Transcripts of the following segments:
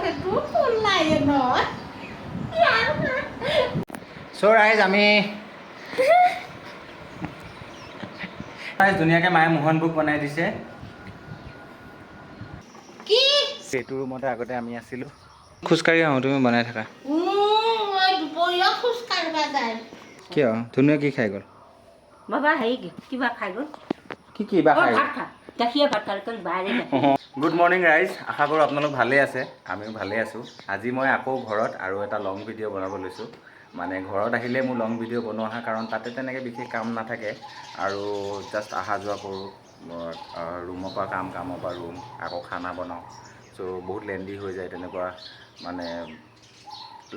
সেইটো ফুল নাই নহয় চ' ৰাইজ আমি ধুনীয়াকৈ মায়ে মোহনভোগ বনাই দিছে। কি এইটো ৰুমতে আগতে আমি আছিলোঁ। খোজকাঢ়ি আহোঁ, তুমি বনাই থাকা। মই দুপৰীয়া খোজ কাঢ়িব যায়। কিয় ধুনীয়া কি খাই গ'ল? বাবা হেৰি কিবা খাই গ'ল। কি বা খাই ভাত খা গাখীৰে ভাত খালে তই বাৰে গুড মৰ্ণিং ৰাইজ, আশা কৰোঁ আপোনালোক ভালেই আছে, আমিও ভালেই আছোঁ। আজি মই আকৌ ঘৰত আৰু এটা লং ভিডিঅ' বনাব লৈছোঁ। মানে ঘৰত আহিলে মোৰ লং ভিডিঅ' বনোৱা হয়, কাৰণ তাতে তেনেকৈ বিশেষ কাম নাথাকে আৰু জাষ্ট অহা যোৱা কৰোঁ, ৰুমৰ পৰা কামৰ পৰা ৰুম, আকৌ খানা বনাওঁ। চ' বহুত লেণ্ডি হৈ যায় তেনেকুৱা, মানে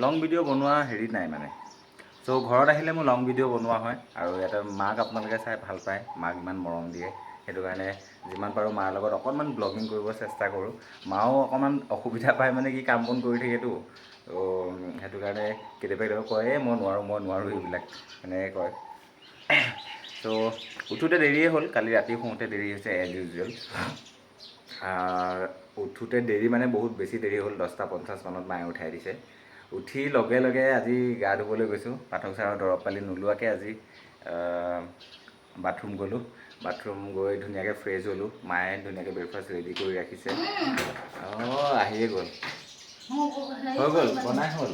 লং ভিডিঅ' বনোৱা হেৰি নাই মানে। চ' ঘৰত আহিলে মোৰ লং ভিডিঅ' বনোৱা হয় আৰু ইয়াতে মাক আপোনালোকে চাই ভাল পায়, মাক ইমান মৰম দিয়ে, সেইটো কাৰণে যিমান পাৰোঁ মাৰ লগত অকণমান ব্লগিং কৰিব চেষ্টা কৰোঁ। মাও অকণমান অসুবিধা পায়, মানে কি কাম বন কৰি থাকেতো, ত' সেইটো কাৰণে কেতিয়াবা কয় মই নোৱাৰোঁ এইবিলাক এনেকৈ কয়। ত' উঠোঁতে দেৰিয়ে হ'ল, কালি ৰাতি শুওঁতে দেৰি হৈছে এজ ইউজুৱেল। উঠোঁতে দেৰি মানে বহুত বেছি দেৰি হ'ল, 10:50 মানত মায়ে উঠাই দিছে। উঠি লগে লগে আজি গা ধুবলৈ গৈছোঁ, পাঠক ছাৰৰ দৰৱ পালি নোলোৱাকৈ আজি বাথৰুম গ'লোঁ। বাথৰুম গৈ ধুনীয়াকৈ ফ্ৰেছ হ'লোঁ, মায়ে ধুনীয়াকৈ ব্ৰেকফাষ্ট ৰেডি কৰি ৰাখিছে। অঁ আহিয়ে গ'ল, হৈ গ'ল, বনাই হ'ল।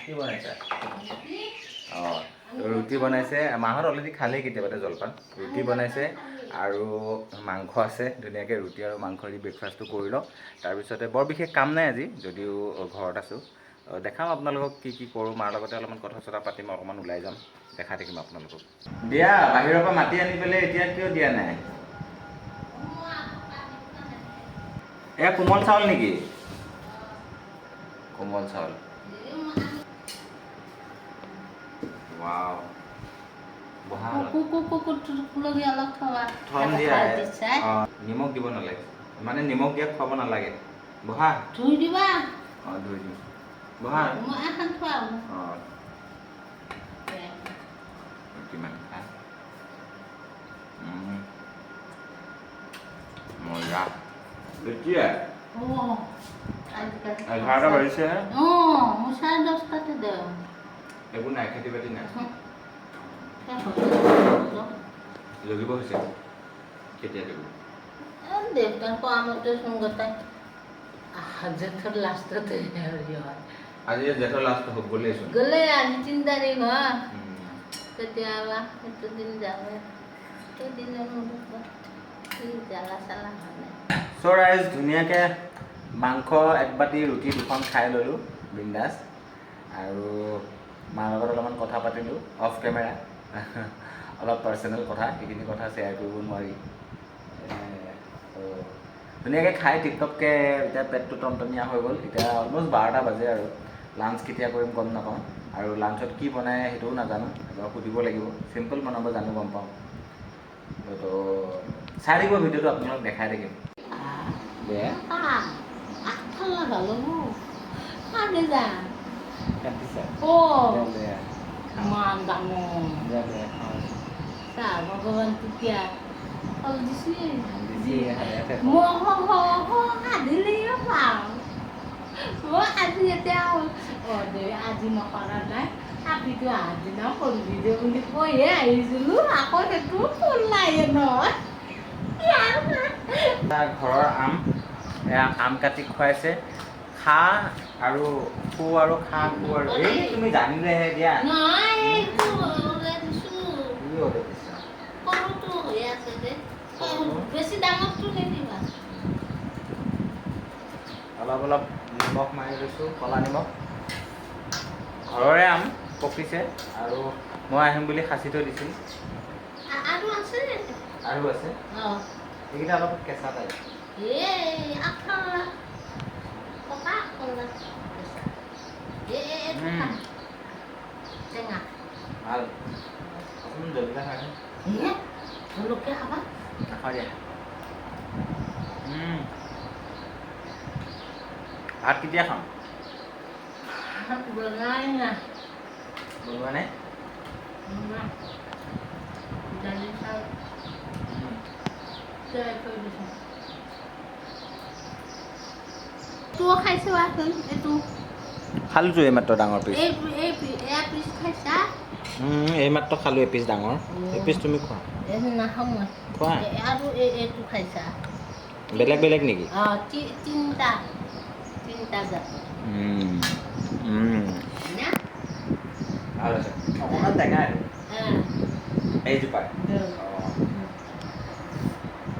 কি বনাইছা? অঁ ৰুটি বনাইছে, মাহঁত অলৰেডি খালেই কেতিয়াবাতে জলপান। ৰুটি বনাইছে আৰু মাংস আছে, ধুনীয়াকৈ ৰুটি আৰু মাংস দি ব্ৰেকফাষ্টটো কৰি লওঁ। তাৰপিছতে বৰ বিশেষ কাম নাই আজি, যদিও ঘৰত আছোঁ। দেখাম আপোনালোকক কি কৰোঁ, মাৰ লগতে অলপমান কথা চথা পাতিম, অকণমান ওলাই যাম, দেখাই থাকিম আপোনালোকক। দিয়া বাহিৰৰ পৰা মাতি আনি পেলাই এতিয়া কিয় দিয়া নাই? এয়া কোমল চাউল নেকি? কোমল চাউল, ৱাও, বহা থম দিয়া। নিমখ দিব নালাগে, মানে নিমখ দিয়া খুৱাব নালাগে। বহা, ধুই দিবা। অঁ ধুই দিম, বহা। মই এখন খুৱাম। অঁ কিমান খা মজা এতিয়া 11টা বাজিছেহে। মই 10:30 দেওঁ। একো নাই, খেতি বাতি নাই, জগিব হৈছে, কেতিয়া জগিব? দেউতাৰ কোৱামতে চোন গোটাই জেঠৰ লাষ্টতে হেৰি হয়। আজি জেঠৰ লাষ্ট হ'ব গ'লেইচোন। গ'লে আজি 3 তাৰিখ হয়, তেতিয়াবা সেইটো দিন যাবে, সেইদিনৰ মূৰত কি জ্বালা চালা হ'লে। চ' ৰাইজ ধুনীয়াকৈ মাংস 1 বাতি, ৰুটি 2খন খাই ল'লোঁ বিন্দাছ, আৰু মাৰ লগত অলপমান কথা পাতিলোঁ অফ কেমেৰা। অলপ পাৰ্চনেল কথা, সেইখিনি কথা শ্বেয়াৰ কৰিব নোৱাৰি। ধুনীয়াকৈ খাই টিপটপকৈ এতিয়া পেটটো টনটনীয়া হৈ গ'ল। এতিয়া অলম'ষ্ট 12টা বাজে আৰু লাঞ্চ কেতিয়া কৰিম গম নাপাওঁ, আৰু লাঞ্চত কি বনাই সেইটোও নাজানো, এবাৰ সুধিব লাগিব। চিম্পল বনাব জানো গম পাওঁ, তো চাই থাকিব ভিডিঅ'টো, আপোনালোক দেখাই থাকিম। ভগৱান তেতিয়া ফল দিছে, মই আজি এতিয়া আজি নকৰা নাই, কাটিটো আগদিনা কৰিবি দে বুলি কৈহে আহিছিলোঁ, আকৌ সেইটো ফুল নাই নহয়। ঘৰৰ আম, এয়া আম কাটি খুৱাইছে, খা আৰু খু আৰু খা খু আৰু এই তুমি জানিলেহে দিয়া। বেছি ডাঙৰটো নিদিবা। অলপ অলপ নিমখ মাৰি লৈছোঁ, ক'লা নিমখ। ঘৰৰে আম পকিছে, আৰু মই আহিম বুলি সাঁচি থৈ দিছিল। আৰু আছে, এইকেইটা অলপ কেঁচা টাইপ। ভাল, অকণমান জলকীয়া খাই জলকীয়া খাবা? নাখাওঁ দিয়া। ভাত কেতিয়া খাম? বনাই না, বনোৱা নাই? দালি চাউল তিয়াই থৈ দিছোঁ। তুও খাইছো আসোন এইটো খালোতো এইমাত্ৰ ডাঙৰ পিচ এয়া পিচ খাইছা এইমাত্ৰ খালোঁ এপিচ ডাঙৰ এপিচ তুমি খোৱা এইটো নাখাওঁ মই খোৱা আৰু এইটো খাইছা বেলেগ বেলেগ নেকি তিনিটা জাত না ভাল আছে অকণমান টেঙা এইজোপা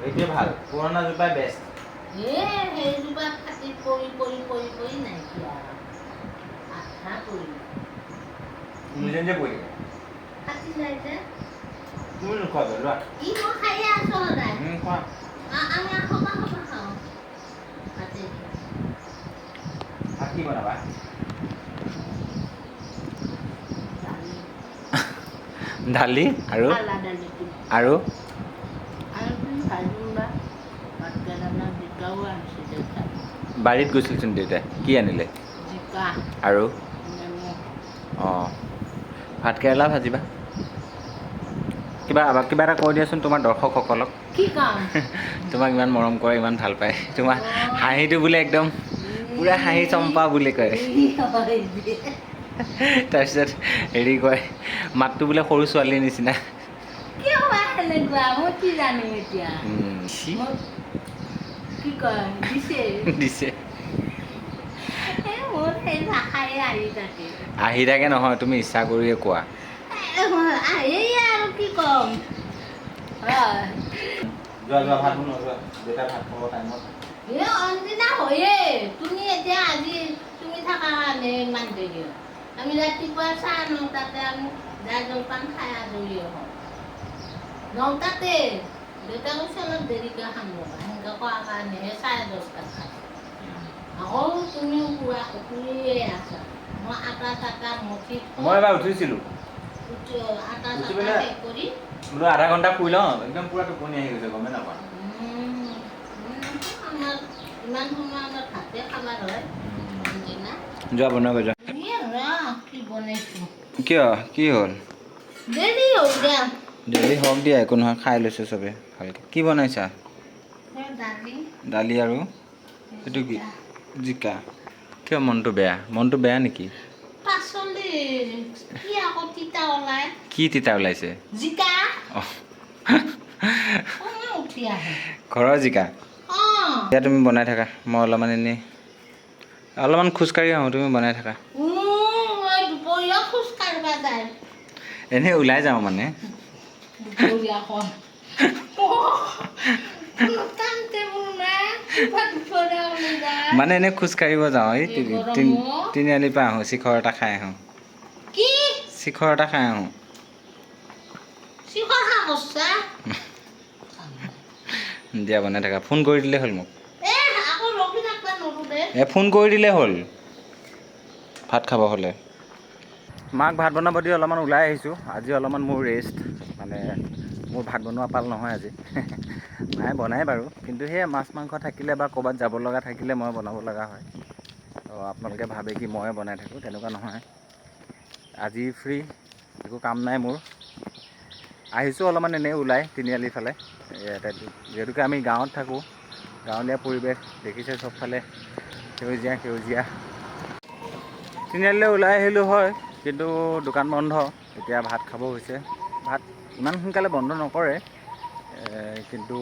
এইটোৱে ভাল পুৰণা জোপাই বেষ্ট সেইজোপা ফাটি পৰি নাইকিয়া আঠা পৰি নিজে নিজে পৰি ফাটি যায় যে তুমি নোখোৱা লোৱা ই মই খাইয়ে আছো সদায় খোৱা আমি সবা খাওঁ ফাটি ভাত কি বনাবা দালি আৰু আৰু বাৰীত গৈছিলচোন দেউতাই কি আনিলে আৰু অঁ ভাত কেৰেলা ভাজিবা কিবা এটা কৈ দিয়াচোন তোমাৰ দৰ্শকসকলক তোমাক ইমান মৰম কৰে ইমান ভাল পায় তোমাৰ হাঁহিটো বোলে একদম পূৰা হাঁহি চম্পা বুলি কয় তাৰপিছত হেৰি কয় মাতটো বোলে সৰু ছোৱালীৰ নিচিনা দিছে আহি থাকে নহয় তুমি ইচ্ছা কৰিয়ে কোৱা আৰু কি কম যোৱা ভাত বনোৱা দেউতা ভাত খাব টাইমত অন্দিনা হয়ে তুমি এতিয়া আজি তুমি থাকা কাৰণে ইমান দেৰি আমি ৰাতিপুৱা 9:30 আমি জা জলপান খাই আজৰি হওঁ 9টাতে দেউতা কৈছে অলপ দেৰিকৈ খাম ৰ'বা সেনেকৈ কোৱাৰ কাৰণে 10:30 খাই আকৌ তুমিও পুৰা শুকুৰিয়ে আছা মই আটা মঠি মই এবাৰ উঠিছিলোঁ আটা শেষ কৰি বোলো আধা ঘণ্টা শুই লওঁ একদম পুৰা টোপনি আহি গৈছে গমেই নাপাওঁ ইমান সময় আমাৰ ভাতে খাবাৰ হয় যোৱা বনাব যোৱা কি বনাইছো কিয় কি হ'ল দেৰি হ'ল দিয়া দেৰি হওক দিয়া একো নহয় খাই লৈছোঁ চবে ভালকৈ কি বনাইছা দালি আৰু এইটো কি জিকা কিয় মনটো বেয়া নেকি কি তিতা ওলাইছে ঘৰৰ জিকা এতিয়া তুমি বনাই থাকা মই অলপমান খোজকাঢ়ি আহোঁ তুমি বনাই থাকা এনেই ওলাই যাওঁ মানে মানে এনেই খোজকাঢ়িব যাওঁ এই তিনিআলিৰ পৰা আহোঁ শিখৰ এটা খাই আহোঁ দিয়া বনাই থাকা ফোন কৰি দিলেই হ'ল মোক ফোন কৰি দিলেই হ'ল ভাত খাব হ'লে মাক ভাত বনাব দি অলপমান ওলাই আহিছোঁ আজি অলপমান মোৰ ৰেষ্ট মানে মোৰ ভাত বনোৱা পাল নহয় আজি মায়ে বনাই বাৰু কিন্তু সেয়া মাছ মাংস থাকিলে বা ক'ৰবাত যাব লগা থাকিলে মই বনাব লগা হয় তো আপোনালোকে ভাবে কি ময়ে বনাই থাকোঁ তেনেকুৱা নহয় আজি ফ্ৰী একো কাম নাই মোৰ আহিছোঁ অলপমান এনেই ওলাই তিনিআলিৰ ফালে ইয়াতে যিহেতুকে আমি গাঁৱত থাকোঁ গাঁৱলীয়া পৰিৱেশ দেখিছে চবফালে সেউজীয়া তিনিআলিলৈ ওলাই আহিলোঁ হয় কিন্তু দোকান বন্ধ এতিয়া ভাত খাব হৈছে ভাত ইমান সোনকালে বন্ধ নকৰে কিন্তু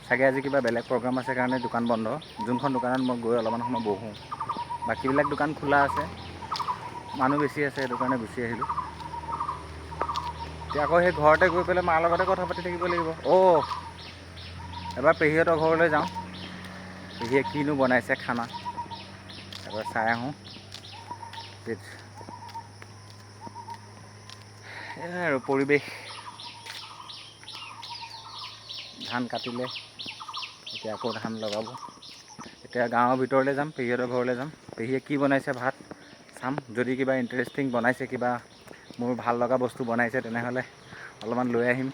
চাগে আজি কিবা বেলেগ প্ৰগ্ৰাম আছে কাৰণে দোকান বন্ধ যোনখন দোকানত মই গৈ অলপমান সময় বহোঁ বাকীবিলাক দোকান খোলা আছে মানুহ বেছি আছে সেইটো কাৰণে গুচি আহিলোঁ এতিয়া আকৌ সেই ঘৰতে গৈ পেলাই মাৰ লগতে কথা পাতি থাকিব লাগিব এবাৰ পেহীহঁতৰ ঘৰলৈ যাওঁ পেহীয়ে কিনো বনাইছে খানা এবাৰ চাই আহোঁ এয়াই আৰু পৰিৱেশ ধান কাটিলে এতিয়া আকৌ ধান লগাব এতিয়া গাঁৱৰ ভিতৰলৈ যাম পেহীহঁতৰ ঘৰলৈ যাম পেহীয়ে কি বনাইছে ভাত চাম যদি কিবা ইণ্টাৰেষ্টিং বনাইছে কিবা মোৰ ভাল লগা বস্তু বনাইছে তেনেহ'লে অলপমান লৈ আহিম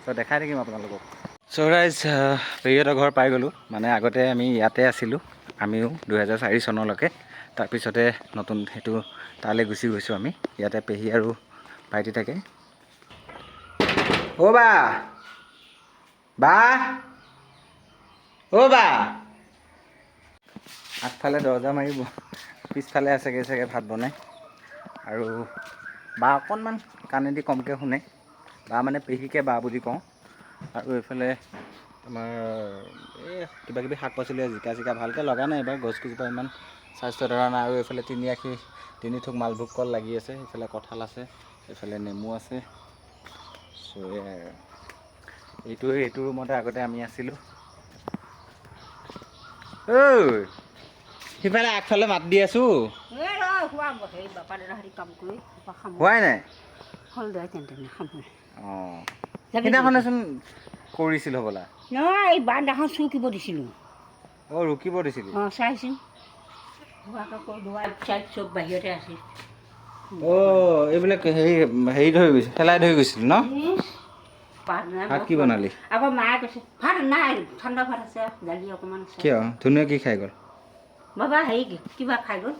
চ' দেখাই থাকিম আপোনালোকক চ' ৰাইজ পেহীহঁতৰ ঘৰ পাই গ'লোঁ মানে আগতে আমি ইয়াতে আছিলোঁ আমিও 2004 চনলৈকে তাৰপিছতে নতুন সেইটো তালৈ গুচি গৈছোঁ আমি ইয়াতে পেহী আৰু ভাইটি থাকে বা আগফালে দৰজা মাৰি পিছফালে আছেগৈ চাগে ভাত বনাই। আৰু বা অকণমান কাণেদি কমকৈ শুনে, বা মানে পেহীকে বা বুলি কওঁ। আৰু এইফালে আমাৰ এই কিবাকিবি শাক পাচলি জিকা চিকা ভালকৈ লগা নাই এইবাৰ, গছকেইজোপা ইমান স্বাস্থ্য ধৰা নাই। আৰু এইফালে তিনি থোক মালভোগ কল লাগি আছে, এইফালে কঁঠাল আছে, এইফালে নেমু আছে। চ' এইটো ৰুমতে আগতে আমি আছিলোঁ। ঐ সিফালে আগফালে মাত দি আছোঁ, হোৱাই নাই? অঁ সেইদিনাখনেচোন কৰিছিল হ'বলা। নহয় এই বান্দাখন চুকিব দিছিলোঁ। অঁ ৰুকিব দিছিলি? অঁ চাইছোঁ চব বাহিৰতে আছে। অঁ এইবিলাক হেৰি ধৰি গৈছে, পেলাই ধৰি গৈছিল ন? ভাত কি বনালি? আকৌ মায়ে কৈছে ভাত নাই, ঠাণ্ডা ভাত আছে, দালি অকণমান আছে। কিয় ধুনীয়া কি খাই গ'ল? বাবা হেৰি কিবা খাই গ'ল।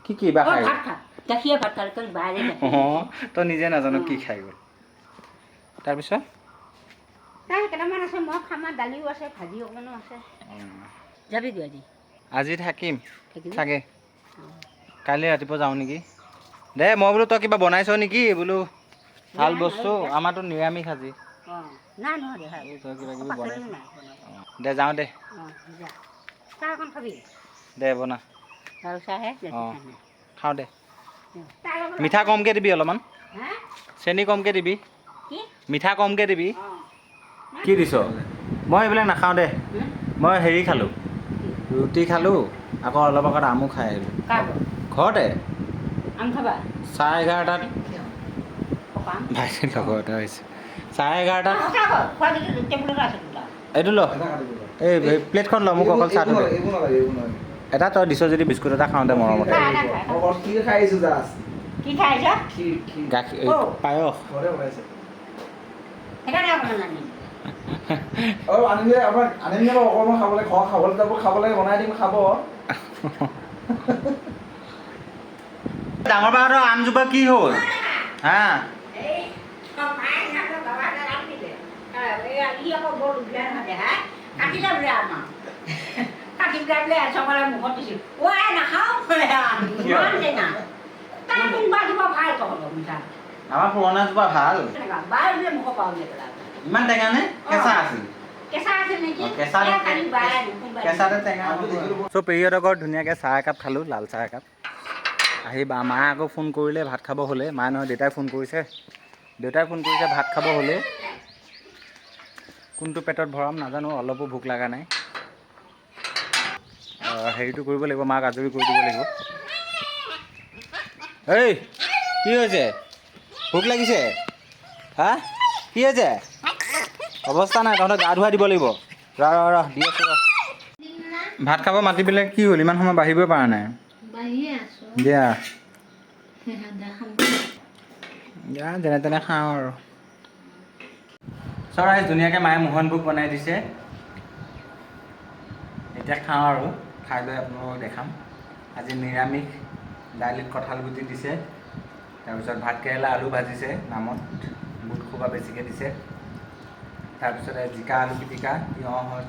কি বা খাই গ'ল? ভাত খা, গাখীৰে ভাত খালে তই বায়ে অঁ তই নিজে নাজানো কি খাই গ'ল। তাৰপিছত তাই কেইটামান আছে, মই খাম, দালিও আছে, ভাজি অকণমানো আছে। যাবিগৈ আজি? আজি থাকিম চাগে, কাইলৈ ৰাতিপুৱা যাওঁ নেকি। দে মই বোলো তই কিবা বনাইছ নেকি বোলো, ভাল বস্তু, আমাৰতো নিৰামিষ আজি। নাই নহয় তই কিবা কিবি বনাইছ। দে যাওঁ দে। চাহ অকণ খাবি? দে বনা। লাল চাহে অঁ খাওঁ দে। মিঠা কমকৈ দিবি অলপমান, চেনি কমকৈ দিবি, মিঠা কমকৈ দিবি। কি দিছ? মই এইবিলাক নাখাওঁ দে। মই হেৰি খালোঁ, ৰুটি খালোঁ, আকৌ অলপ আগত আমো খাই আহিলোঁ ঘৰতে। আম খাবা? 11:30 ভাইটিৰ লগৰ এটা হৈছে। 11:30 এইটো ল, এই প্লেটখন ল, মোক অকল চাহটো দে। এটা তই দিছ যদি বিস্কুট এটা খাওঁ দে মৰমতে। কি খাইছ? গাখীৰ পায়স। ডাঙৰ বাহঁতৰ আমজোপা কি হ'ল হা? আমাৰ পুৰণা জোপা ভাল। ইমান টেঙা নে? কেঁচা আছিল? কেঁচাতে টেঙা। চ' পেহীহঁতৰ ঘৰত ধুনীয়াকৈ চাহ একাপ খালোঁ, লাল চাহ একাপ। আহি মায়ে আকৌ ফোন কৰিলে ভাত খাব হ'লে, মায়ে নহয় দেউতাই ফোন কৰিছে, ভাত খাব হ'লে। কোনটো পেটত ভৰাম নাজানো, অলপো ভোক লগা নাই। হেৰিটো কৰিব লাগিব, মাক আজৰি কৰি দিব লাগিব। এই কি হৈছে? ভোক লাগিছে? হা কি হৈছে? অৱস্থা নাই, তহঁতে গা ধুৱাই দিব লাগিব। ৰ দি আছোঁ ৰ। ভাত খাব মাতি পেলাই কি হ'ল, ইমান সময় বাঢ়িবই পৰা নাই। দিয়া যেনে তেনে খাওঁ আৰু। চৰাই ধুনীয়াকৈ মায়ে মোহন ভোগ বনাই দিছে, এতিয়া খাওঁ আৰু। খাই লৈ আপোনালোকক দেখাম। আজি নিৰামিষ, দাইলত কঁঠাল গুটি দিছে, তাৰপিছত ভাতকেৰেলা আলু ভাজিছে নামত, বুট খুবা বেছিকৈ দিছে, তাৰপিছতে জিকা আলু পিটিকা, তিয়ঁহৰ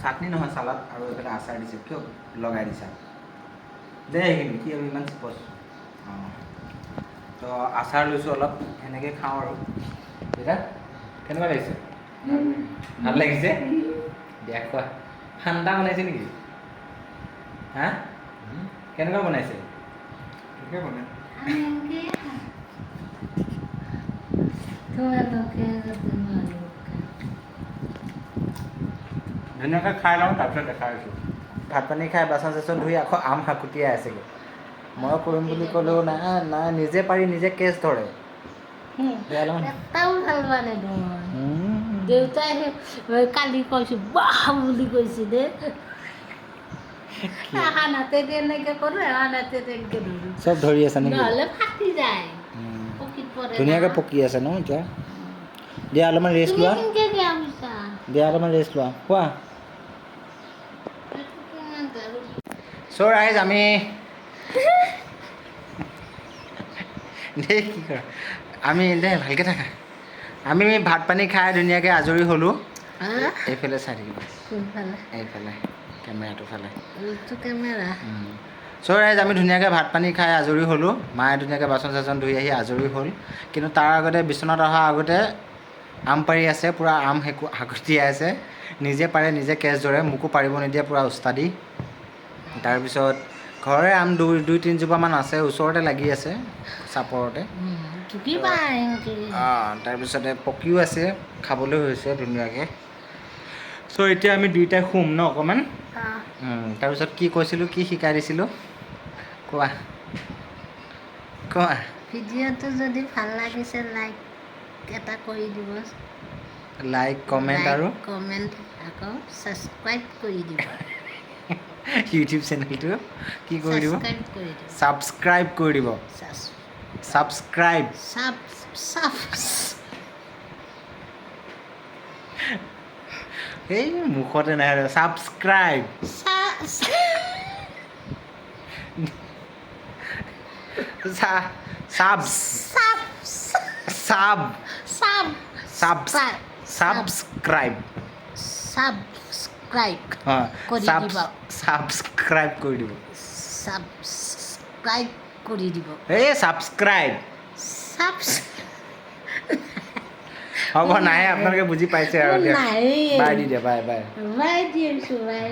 চাটনি নহয় চালাড, আৰু এইফালে আচাৰ দিছে। কিয় লগাই দিছা দে সেইখিনি, কি আৰু ইমান চিপচ। অঁ তো আচাৰ লৈছোঁ অলপ, সেনেকৈ খাওঁ আৰু। এতিয়া কেনেকুৱা লাগিছে? ভাল লাগিছে? দিয়া খোৱা। ঠাণ্ডা বনাইছে নেকি? হা কেনেকুৱা বনাইছে? ঠিকে বনাই। ধুনীয়াকৈ খাই লওঁ, তাৰপিছত দেখাই আছোঁ। ভাত পানী খাই বাচন চাচন ধুই আকৌ আম হাকুটিয়াই আছেগৈ। মই কৰিম বুলি ক'লেও নাই, নিজে পাৰি নিজে কেছ ধৰে। এটাও ভাল পোৱা নাই তোমাৰ। দেউতাই কালি কৈছোঁ বাহ বুলি কৈছে দে। হানাতে এনেকৈ কৰোঁ, হানাতে তেনেকৈ ধৰোঁ, চব ধৰি আছে নেকি? নহ'লে ফাটি যায়, পকিত পৰে। ধুনীয়াকৈ পকি আছে ন এতিয়া? দিয়া অলপমান ৰেষ্ট লোৱা। দিয়া অলপমান ৰেষ্ট লোৱা। কোৱা চ' ৰাইজ আমি দেই কি কৰা, আমি দে ভালকৈ থাকা। আমি ভাত পানী খাই ধুনীয়াকৈ আজৰি হ'লোঁ। এইফালে চাই থাকিব, এইফালে কেমেৰাটো ফালে এইটো কেমেৰা চ' ৰাইজ আমি ধুনীয়াকৈ ভাত পানী খাই আজৰি হ'লোঁ মায়ে ধুনীয়াকৈ বাচন চাচন ধুই আহি আজৰি হ'ল কিন্তু তাৰ আগতে বিচনাত অহাৰ আগতে আম পাৰি আছে পূৰা আম হাকটিয়াই আছে নিজে পাৰে নিজে কেছ ধৰে মোকো পাৰিব নিদিয়ে পূৰা উস্তাদি তাৰপিছত ঘৰৰে আম দুই তিনিজোপামান আছে ওচৰতে লাগি আছে চাপৰতে তাৰপিছতে পকিও আছে খাবলৈ হৈছে ধুনীয়াকৈ চ' এতিয়া আমি দুইটাই শুম ন অকণমান তাৰপিছত কি কৈছিলোঁ কি শিকাই দিছিলোঁ কোৱা কোৱা ভিডিঅ'টো যদি ভাল লাগিছে লাইক এটা কৰি দিব লাইক কমেণ্ট আৰু কমেণ্ট আকৌ ছাবস্ক্ৰাইব কৰি দিব ইউটিউব চেনেলটো কি কৰি দিব ছাবস্ক্ৰাইব কৰি দিব ছাবস্ক্ৰাইব এই মুখতে নাই ছাবস্ক্ৰাইব ছাবস্ক্ৰাইব কৰি দিব ছাবস্ক্ৰাইব কৰি দিব এই ছাবস্ক্ৰাইব হ'ব নাই আপোনালোকে বুজি পাইছে আৰু বাই দি দিয়া বাই বাই দিছোঁ বাই